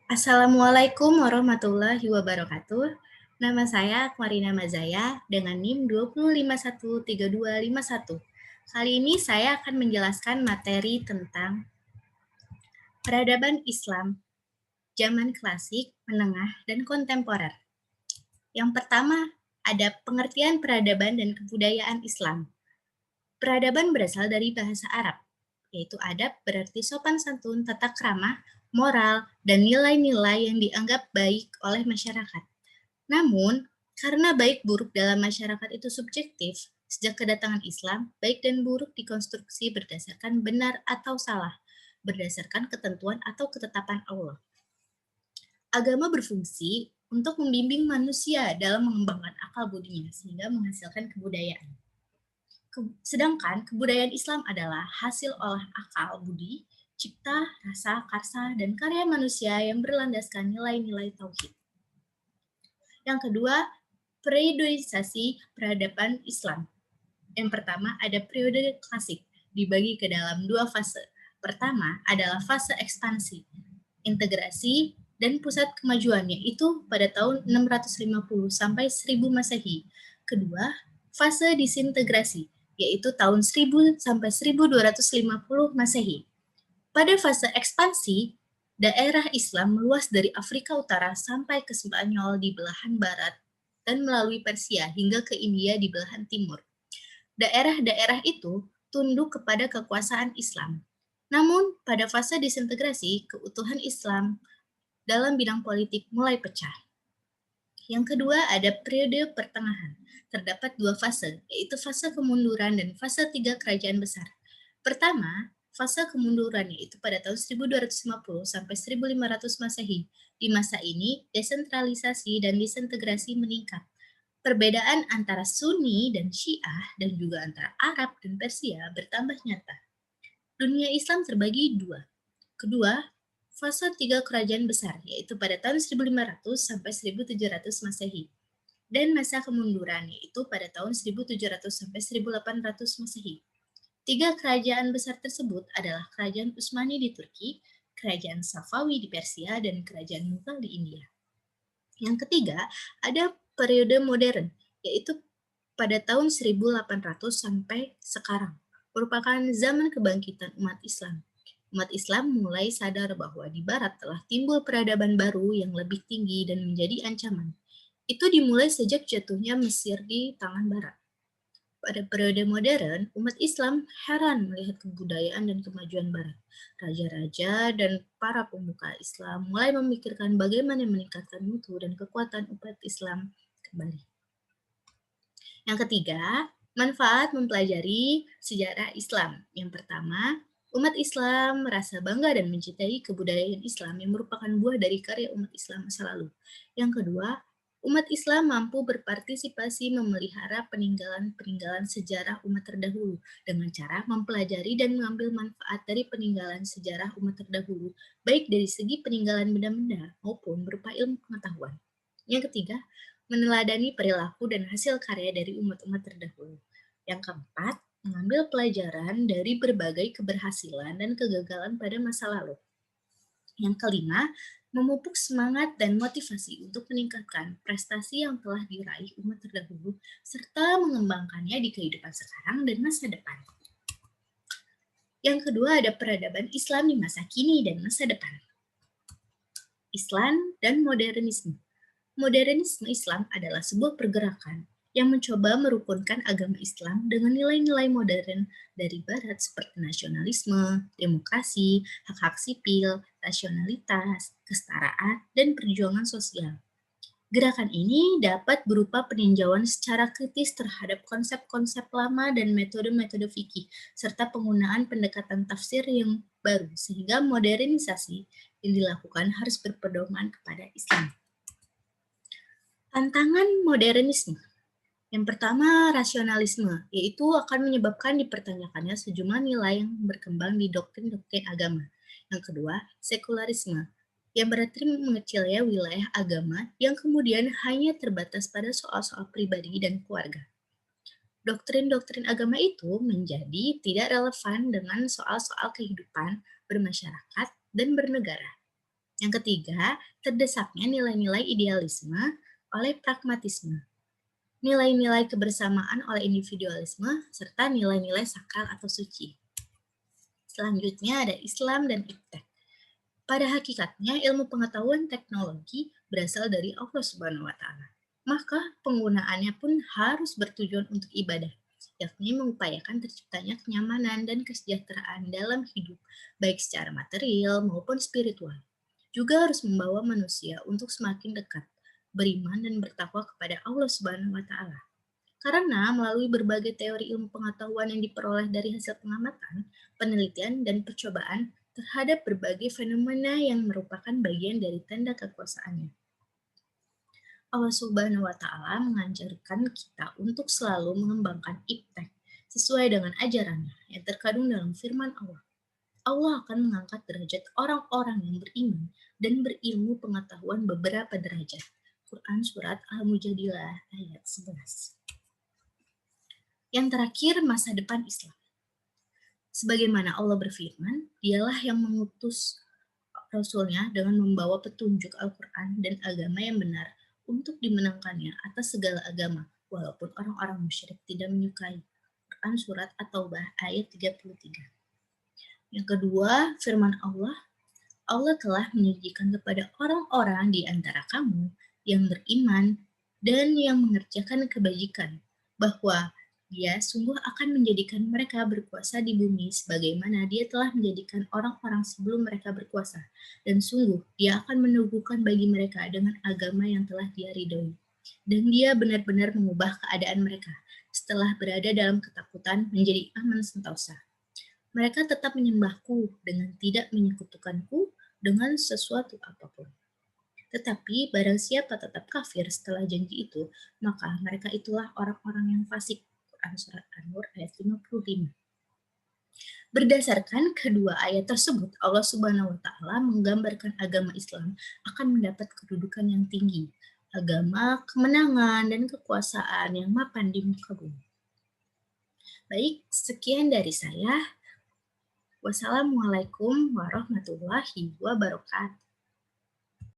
Assalamualaikum warahmatullahi wabarakatuh. Nama saya Akmarina Mazaya dengan NIM 2051321. Kali ini saya akan menjelaskan materi tentang peradaban Islam, zaman klasik, menengah, dan kontemporer. Yang pertama, ada pengertian peradaban dan kebudayaan Islam. Peradaban berasal dari bahasa Arab, yaitu adab berarti sopan santun, tata krama, moral, dan nilai-nilai yang dianggap baik oleh masyarakat. Namun, karena baik buruk dalam masyarakat itu subjektif, sejak kedatangan Islam, baik dan buruk dikonstruksi berdasarkan benar atau salah, berdasarkan ketentuan atau ketetapan Allah. Agama berfungsi untuk membimbing manusia dalam mengembangkan akal budinya sehingga menghasilkan kebudayaan. Sedangkan kebudayaan Islam adalah hasil olah akal budi, cipta, rasa, karsa, dan karya manusia yang berlandaskan nilai-nilai tauhid. Yang kedua, periodisasi peradaban Islam. Yang pertama ada periode klasik, dibagi ke dalam dua fase. Pertama adalah fase ekspansi, integrasi, dan pusat kemajuannya itu pada tahun 650 sampai 1000 Masehi. Kedua, fase disintegrasi, yaitu tahun 1000 sampai 1250 Masehi. Pada fase ekspansi, daerah Islam meluas dari Afrika Utara sampai ke Spanyol di belahan barat dan melalui Persia hingga ke India di belahan timur. Daerah-daerah itu tunduk kepada kekuasaan Islam. Namun, pada fase disintegrasi, keutuhan Islam dalam bidang politik mulai pecah. Yang kedua, ada periode pertengahan. Terdapat dua fase, yaitu fase kemunduran dan fase 3 kerajaan besar. Pertama, fase kemunduran yaitu pada tahun 1250 sampai 1500 Masehi. Di masa ini, desentralisasi dan disintegrasi meningkat. Perbedaan antara Sunni dan Syiah dan juga antara Arab dan Persia bertambah nyata. Dunia Islam terbagi dua. Kedua, fase 3 kerajaan besar, yaitu pada tahun 1500 sampai 1700 Masehi. Dan masa kemunduran, yaitu pada tahun 1700 sampai 1800 Masehi. Tiga kerajaan besar tersebut adalah Kerajaan Utsmani di Turki, Kerajaan Safawi di Persia, dan Kerajaan Mughal di India. Yang ketiga, ada periode modern, yaitu pada tahun 1800 sampai sekarang, merupakan zaman kebangkitan umat Islam. Umat Islam mulai sadar bahwa di Barat telah timbul peradaban baru yang lebih tinggi dan menjadi ancaman. Itu dimulai sejak jatuhnya Mesir di tangan Barat. Pada periode modern, umat Islam heran melihat kebudayaan dan kemajuan Barat. Raja-raja dan para pemuka Islam mulai memikirkan bagaimana meningkatkan mutu dan kekuatan umat Islam kembali. Yang ketiga, manfaat mempelajari sejarah Islam. Yang pertama, umat Islam merasa bangga dan mencintai kebudayaan Islam yang merupakan buah dari karya umat Islam masa lalu. Yang kedua, umat Islam mampu berpartisipasi memelihara peninggalan-peninggalan sejarah umat terdahulu dengan cara mempelajari dan mengambil manfaat dari peninggalan sejarah umat terdahulu, baik dari segi peninggalan benda-benda maupun berupa ilmu pengetahuan. Yang ketiga, meneladani perilaku dan hasil karya dari umat-umat terdahulu. Yang keempat, mengambil pelajaran dari berbagai keberhasilan dan kegagalan pada masa lalu. Yang kelima, memupuk semangat dan motivasi untuk meningkatkan prestasi yang telah diraih umat terdahulu, serta mengembangkannya di kehidupan sekarang dan masa depan. Yang kedua, ada peradaban Islam di masa kini dan masa depan. Islam dan modernisme. Modernisme Islam adalah sebuah pergerakan yang mencoba merukunkan agama Islam dengan nilai-nilai modern dari Barat seperti nasionalisme, demokrasi, hak-hak sipil, rasionalitas, kesetaraan, dan perjuangan sosial. Gerakan ini dapat berupa peninjauan secara kritis terhadap konsep-konsep lama dan metode-metode fikih, serta penggunaan pendekatan tafsir yang baru, sehingga modernisasi yang dilakukan harus berpedoman kepada Islam. Tantangan modernisme. Yang pertama, rasionalisme, yaitu akan menyebabkan dipertanyakannya sejumlah nilai yang berkembang di doktrin-doktrin agama. Yang kedua, sekularisme, yang berarti mengecilnya wilayah agama yang kemudian hanya terbatas pada soal-soal pribadi dan keluarga. Doktrin-doktrin agama itu menjadi tidak relevan dengan soal-soal kehidupan bermasyarakat dan bernegara. Yang ketiga, terdesaknya nilai-nilai idealisme oleh pragmatisme, nilai-nilai kebersamaan oleh individualisme, serta nilai-nilai sakral atau suci. Selanjutnya ada Islam dan iptek. Pada hakikatnya, ilmu pengetahuan teknologi berasal dari Allah Subhanahu wa Ta'ala. Maka penggunaannya pun harus bertujuan untuk ibadah, yakni mengupayakan terciptanya kenyamanan dan kesejahteraan dalam hidup, baik secara material maupun spiritual. Juga harus membawa manusia untuk semakin dekat, beriman dan bertakwa kepada Allah Subhanahu wa Ta'ala. Karena melalui berbagai teori ilmu pengetahuan yang diperoleh dari hasil pengamatan, penelitian, dan percobaan terhadap berbagai fenomena yang merupakan bagian dari tanda kekuasaannya. Allah Subhanahu wa Ta'ala mengajarkan kita untuk selalu mengembangkan iptek sesuai dengan ajarannya yang terkandung dalam firman Allah. Allah akan mengangkat derajat orang-orang yang beriman dan berilmu pengetahuan beberapa derajat. Quran Surat Al-Mujadilah ayat 11. Yang terakhir, masa depan Islam. Sebagaimana Allah berfirman, dialah yang mengutus Rasulnya dengan membawa petunjuk Al-Quran dan agama yang benar untuk dimenangkannya atas segala agama, walaupun orang-orang musyrik tidak menyukai. Quran Surat At-Taubah ayat 33. Yang kedua, firman Allah telah menjanjikan kepada orang-orang di antara kamu yang beriman dan yang mengerjakan kebajikan, bahwa Dia sungguh akan menjadikan mereka berkuasa di bumi sebagaimana Dia telah menjadikan orang-orang sebelum mereka berkuasa. Dan sungguh Dia akan meneguhkan bagi mereka dengan agama yang telah Dia ridhoi. Dan Dia benar-benar mengubah keadaan mereka setelah berada dalam ketakutan menjadi aman sentosa. Mereka tetap menyembahku dengan tidak menyekutukanku dengan sesuatu apapun. Tetapi barang siapa tetap kafir setelah janji itu, maka mereka itulah orang-orang yang fasik. Quran Surat An-Nur ayat 55. Berdasarkan kedua ayat tersebut, Allah Subhanahu wa Ta'ala menggambarkan agama Islam akan mendapat kedudukan yang tinggi, agama kemenangan dan kekuasaan yang mapan di muka bumi. Baik, sekian dari saya. Wassalamualaikum warahmatullahi wabarakatuh.